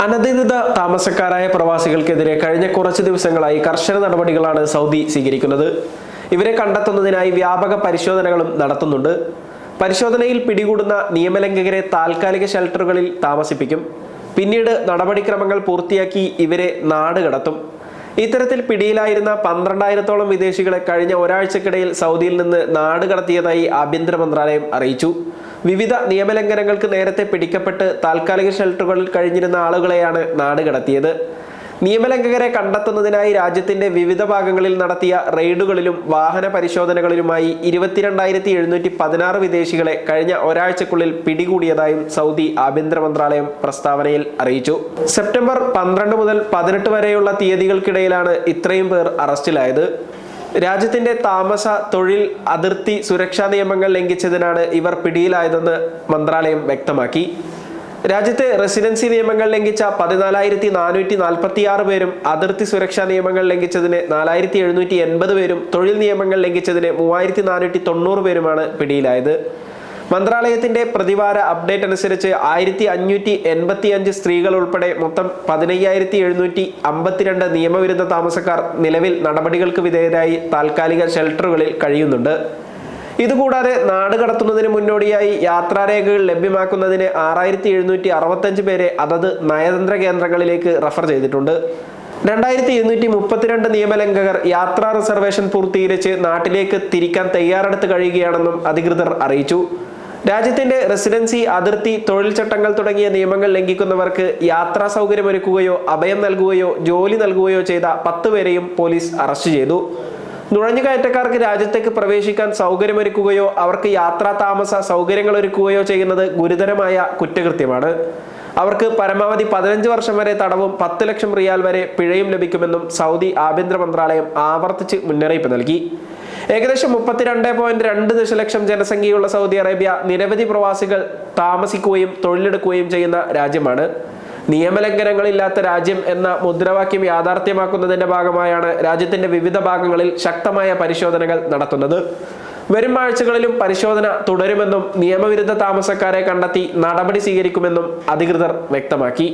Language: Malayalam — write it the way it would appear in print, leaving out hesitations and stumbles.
അനധികൃത താമസക്കാരായ പ്രവാസികൾക്കെതിരെ കഴിഞ്ഞ കുറച്ച് ദിവസങ്ങളായി കർശന നടപടികളാണ് സൗദി സ്വീകരിക്കുന്നത്. ഇവരെ കണ്ടെത്തുന്നതിനായി വ്യാപക പരിശോധനകളും നടത്തുന്നുണ്ട്. പരിശോധനയിൽ പിടികൂടുന്ന നിയമലംഘകരെ താൽക്കാലിക ഷെൽട്ടറുകളിൽ താമസിപ്പിക്കും. പിന്നീട് നടപടിക്രമങ്ങൾ പൂർത്തിയാക്കി ഇവരെ നാട് കടത്തും. ഇത്തരത്തിൽ പിടിയിലായിരുന്ന 12,000-ഓളം വിദേശികളെ കഴിഞ്ഞ ഒരാഴ്ചക്കിടയിൽ സൗദിയിൽ നിന്ന് നാട് കടത്തിയതായി ആഭ്യന്തര മന്ത്രാലയം അറിയിച്ചു. വിവിധ നിയമലംഘനങ്ങൾക്ക് നേരത്തെ പിടിക്കപ്പെട്ട് താൽക്കാലിക ഷെൽട്ടറുകളിൽ കഴിഞ്ഞിരുന്ന ആളുകളെയാണ് നാട് കടത്തിയത്. നിയമലംഘകരെ കണ്ടെത്തുന്നതിനായി രാജ്യത്തിന്റെ വിവിധ ഭാഗങ്ങളിൽ നടത്തിയ റെയ്ഡുകളിലും വാഹന പരിശോധനകളിലുമായി 22,716 വിദേശികളെ കഴിഞ്ഞ ഒരാഴ്ചക്കുള്ളിൽ പിടികൂടിയതായും സൗദി ആഭ്യന്തര മന്ത്രാലയം പ്രസ്താവനയിൽ അറിയിച്ചു. സെപ്റ്റംബർ 12 മുതൽ 18 വരെയുള്ള തീയതികൾക്കിടയിലാണ് ഇത്രയും പേർ അറസ്റ്റിലായത്. രാജ്യത്തിന്റെ താമസ, തൊഴിൽ, അതിർത്തി സുരക്ഷാ നിയമങ്ങൾ ലംഘിച്ചതിനാണ് ഇവർ പിടിയിലായതെന്ന് മന്ത്രാലയം വ്യക്തമാക്കി. രാജ്യത്തെ റെസിഡൻസി നിയമങ്ങൾ ലംഘിച്ച 14,446 പേരും, അതിർത്തി സുരക്ഷാ നിയമങ്ങൾ ലംഘിച്ചതിന് 4,780 പേരും, തൊഴിൽ നിയമങ്ങൾ ലംഘിച്ചതിന് 3,490 പേരുമാണ് പിടിയിലായത്. മന്ത്രാലയത്തിന്റെ പ്രതിവാര അപ്ഡേറ്റ് അനുസരിച്ച് 1,585 സ്ത്രീകൾ ഉൾപ്പെടെ മൊത്തം 15,752 നിയമവിരുദ്ധ താമസക്കാർ നിലവിൽ നടപടികൾക്ക് വിധേയരായി താൽക്കാലിക ഷെൽട്ടറുകളിൽ കഴിയുന്നുണ്ട്. ഇതുകൂടാതെ നാട് കടത്തുന്നതിന് മുന്നോടിയായി യാത്രാരേഖകൾ ലഭ്യമാക്കുന്നതിന് 6,765 പേരെ അതത് നയതന്ത്ര കേന്ദ്രങ്ങളിലേക്ക് റഫർ ചെയ്തിട്ടുണ്ട്. 2,232 നിയമലംഘകർ യാത്രാ റിസർവേഷൻ പൂർത്തീകരിച്ച് നാട്ടിലേക്ക് തിരിക്കാൻ തയ്യാറെടുത്ത് കഴിയുകയാണെന്നും അധികൃതർ അറിയിച്ചു. രാജ്യത്തിന്റെ റെസിഡൻസി, അതിർത്തി, തൊഴിൽ ചട്ടങ്ങൾ തുടങ്ങിയ നിയമങ്ങൾ ലംഘിക്കുന്നവർക്ക് യാത്രാ സൗകര്യമൊരുക്കുകയോ അഭയം നൽകുകയോ ജോലി നൽകുകയോ ചെയ്ത 10 പേരെയും പോലീസ് അറസ്റ്റ് ചെയ്തു. നുഴഞ്ഞുകയറ്റക്കാർക്ക് രാജ്യത്തേക്ക് പ്രവേശിക്കാൻ സൗകര്യമൊരുക്കുകയോ അവർക്ക് യാത്രാ താമസ സൗകര്യങ്ങൾ ഒരുക്കുകയോ ചെയ്യുന്നത് ഗുരുതരമായ കുറ്റകൃത്യമാണ്. അവർക്ക് പരമാവധി 15 വർഷം വരെ തടവും 10 ലക്ഷം റിയാൽ വരെ പിഴയും ലഭിക്കുമെന്നും സൗദി ആഭ്യന്തര മന്ത്രാലയം ആവർത്തിച്ച് മുന്നറിയിപ്പ് നൽകി. ഏകദേശം 32.2 ദശലക്ഷം ജനസംഖ്യയുള്ള സൗദി അറേബ്യ നിരവധി പ്രവാസികൾ താമസിക്കുകയും തൊഴിലെടുക്കുകയും ചെയ്യുന്ന രാജ്യമാണ്. നിയമലംഘനങ്ങളില്ലാത്ത രാജ്യം എന്ന മുദ്രാവാക്യം യാഥാർത്ഥ്യമാക്കുന്നതിന്റെ ഭാഗമായാണ് രാജ്യത്തിന്റെ വിവിധ ഭാഗങ്ങളിൽ ശക്തമായ പരിശോധനകൾ നടത്തുന്നത്. വരും ആഴ്ചകളിലും പരിശോധന തുടരുമെന്നും നിയമവിരുദ്ധ താമസക്കാരെ കണ്ടെത്തി നടപടി സ്വീകരിക്കുമെന്നും അധികൃതർ വ്യക്തമാക്കി.